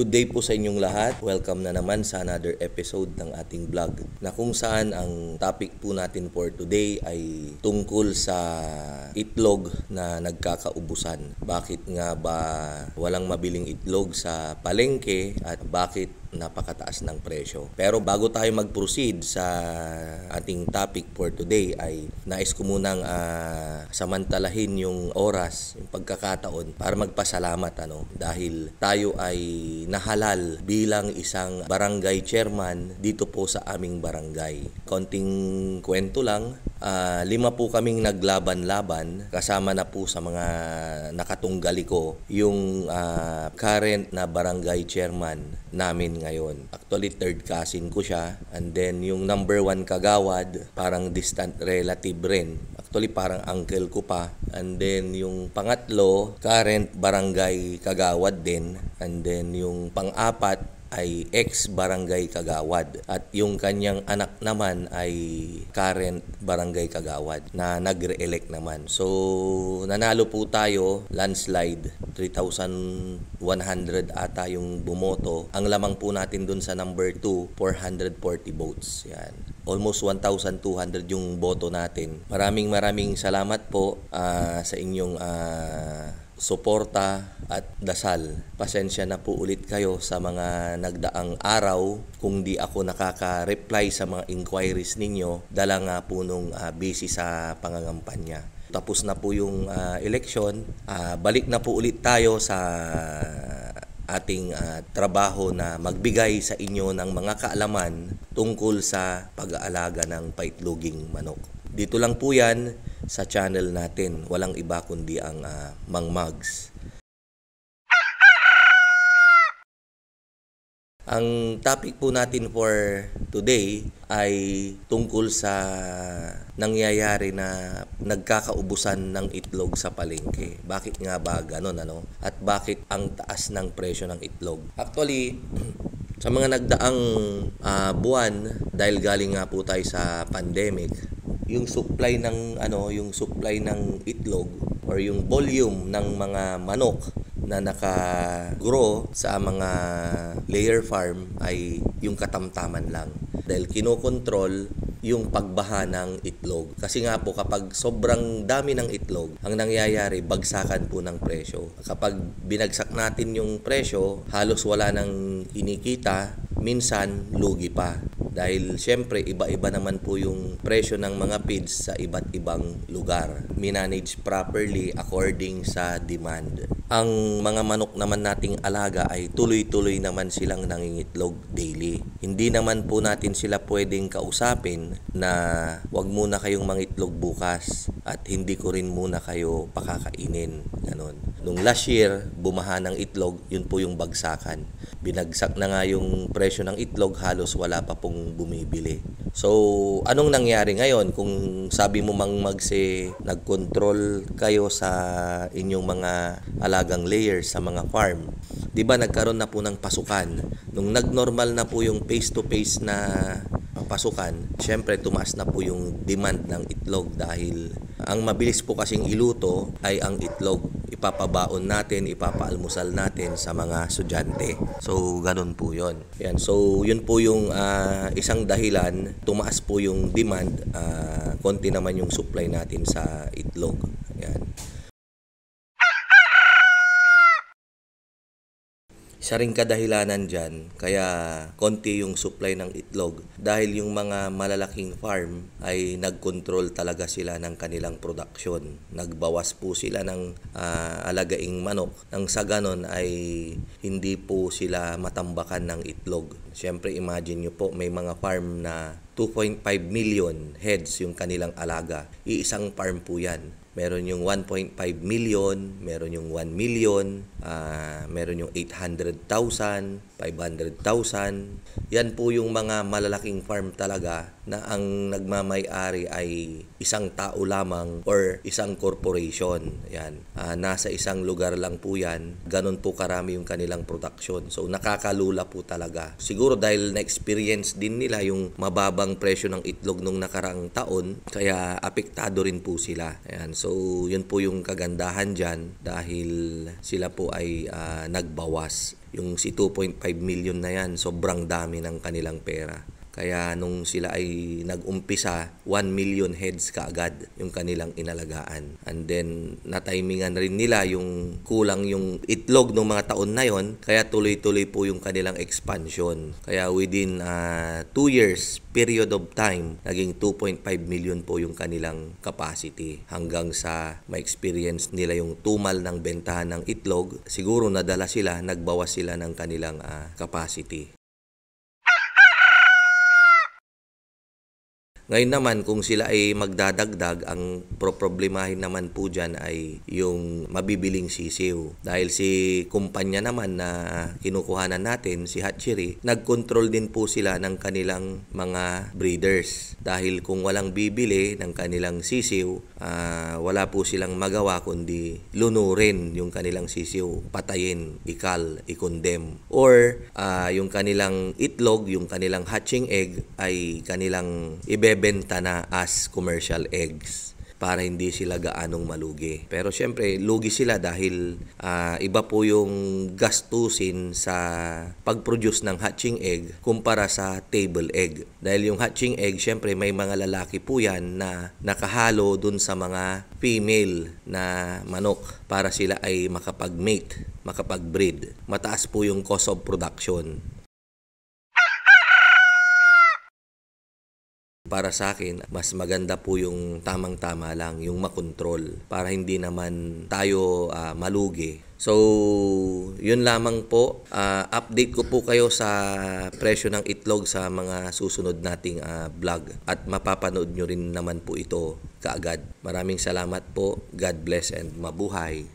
Good day po sa inyong lahat. Welcome na naman sa another episode ng ating vlog na kung saan ang topic po natin for today ay tungkol sa itlog na nagkakaubusan. Bakit nga ba walang mabiling itlog sa palengke at bakit napakataas ng presyo? Pero bago tayo mag-proceed sa ating topic for today ay nais ko munang samantalahin yung oras, yung pagkakataon para magpasalamat dahil tayo ay nahalal bilang isang barangay chairman dito po sa aming barangay. Konting kwento lang, 5 po kaming naglaban-laban kasama na po sa mga nakatunggali ko yung current na barangay chairman namin ngayon. Actually, third cousin ko siya. And then, yung number 1 kagawad, parang distant relative rin. Actually, parang uncle ko pa. And then, yung pangatlo, current barangay kagawad din. And then, yung pang-apat ay ex-barangay kagawad. At yung kanyang anak naman ay current barangay kagawad na nagre-elect naman. So, nanalo po tayo, landslide. 3,100 ata yung bumoto. Ang lamang po natin dun sa number 2, 440 votes. Yan. Almost 1,200 yung boto natin. Maraming salamat po sa inyong suporta at dasal. Pasensya na po ulit kayo sa mga nagdaang araw kung di ako nakaka-reply sa mga inquiries ninyo. Dala nga po nung busy sa pangangampanya. Tapos na po yung election. Balik na po ulit tayo sa ating trabaho na magbigay sa inyo ng mga kaalaman tungkol sa pag-aalaga ng paitloging manok. Dito lang po yan sa channel natin. Walang iba kundi ang Mang Mags. Ang topic po natin for today ay tungkol sa nangyayari na nagkakaubusan ng itlog sa palengke. Bakit nga ba ganon At bakit ang taas ng presyo ng itlog? Actually, sa mga nagdaang buwan, dahil galing nga po tayo sa pandemic, yung supply ng itlog or yung volume ng mga manok na naka-grow sa mga layer farm ay yung katamtaman lang. Dahil kinokontrol yung pagbaha ng itlog. Kasi nga po kapag sobrang dami ng itlog, ang nangyayari bagsakan po ng presyo. Kapag binagsak natin yung presyo, halos wala nang kinikita, minsan lugi pa. Dahil syempre iba-iba naman po yung presyo ng mga feeds sa iba't ibang lugar. Minanage properly according sa demand. Ang mga manok naman nating alaga ay tuloy-tuloy naman silang nangingitlog daily. Hindi naman po natin sila pwedeng kausapin na wag muna kayong mangitlog bukas at hindi ko rin muna kayo pakakainin. Ganon. Nung last year, bumaha ng itlog, yun po yung bagsakan. Binagsak na nga yung presyo ng itlog, halos wala pa pong bumibili. So, anong nangyari ngayon? Kung sabi mo Mang Magse, nagkontrol kayo sa inyong mga alagang layers sa mga farm, di ba nagkaroon na po ng pasukan? Nung nagnormal na po yung face-to-face na pasukan, syempre tumaas na po yung demand ng itlog dahil ang mabilis po kasing iluto ay ang itlog. Ipapabaon natin, ipapaalmusal natin sa mga estudyante. So, ganun po yun. Yan. So, yun po yung isang dahilan. Tumaas po yung demand, konti naman yung supply natin sa itlog. Yan. Isa ring kadahilanan dyan, kaya konti yung supply ng itlog dahil yung mga malalaking farm ay nagkontrol talaga sila ng kanilang production. Nagbawas po sila ng alagaing manok nang sa ganon ay hindi po sila matambakan ng itlog. Siyempre imagine nyo po may mga farm na 2.5 million heads yung kanilang alaga. Iisang farm po yan. Meron yung 1.5 million, meron yung 1 million, meron yung 800,000, 500,000. Yan po yung mga malalaking farm talaga na ang nagmamay-ari ay isang tao lamang or isang corporation. Yan. Nasa isang lugar lang po yan. Ganon po karami yung kanilang production. So nakakalula po talaga. Siguro dahil na-experience din nila yung mababang presyo ng itlog nung nakaraang taon, kaya apektado rin po sila. Ayan. So yun po yung kagandahan dyan dahil sila po ay nagbawas. Yung si 2.5 million na yan, sobrang dami ng kanilang pera. Kaya nung sila ay nag-umpisa, 1 million heads kaagad yung kanilang inalagaan. And then, natimingan rin nila yung kulang yung itlog ng mga taon na yon, kaya tuloy-tuloy po yung kanilang expansion. Kaya within 2 years period of time, naging 2.5 million po yung kanilang capacity. Hanggang sa ma-experience nila yung tumal ng bentahan ng itlog, siguro nadala sila, nagbawas sila ng kanilang capacity. Ngayon naman, kung sila ay magdadagdag, ang problemahin naman po dyan ay yung mabibiling sisiw. Dahil si kumpanya naman na kinukuhanan natin, si Hatchery, nag-control din po sila ng kanilang mga breeders. Dahil kung walang bibili ng kanilang sisiw, wala po silang magawa kundi lunurin yung kanilang sisiw, patayin, ikal, ikondem. Or yung kanilang itlog, yung kanilang hatching egg ay kanilang ibebenta na as commercial eggs para hindi sila gaanong malugi. Pero syempre, lugi sila dahil iba po yung gastusin sa pag-produce ng hatching egg kumpara sa table egg. Dahil yung hatching egg, syempre may mga lalaki po yan na nakahalo dun sa mga female na manok para sila ay makapag-mate, makapag-breed. Mataas po yung cost of production. Para sa akin, mas maganda po yung tamang-tama lang, yung makontrol para hindi naman tayo malugi. So, yun lamang po. Update ko po kayo sa presyo ng itlog sa mga susunod nating vlog at mapapanood nyo rin naman po ito kaagad. Maraming salamat po. God bless and mabuhay.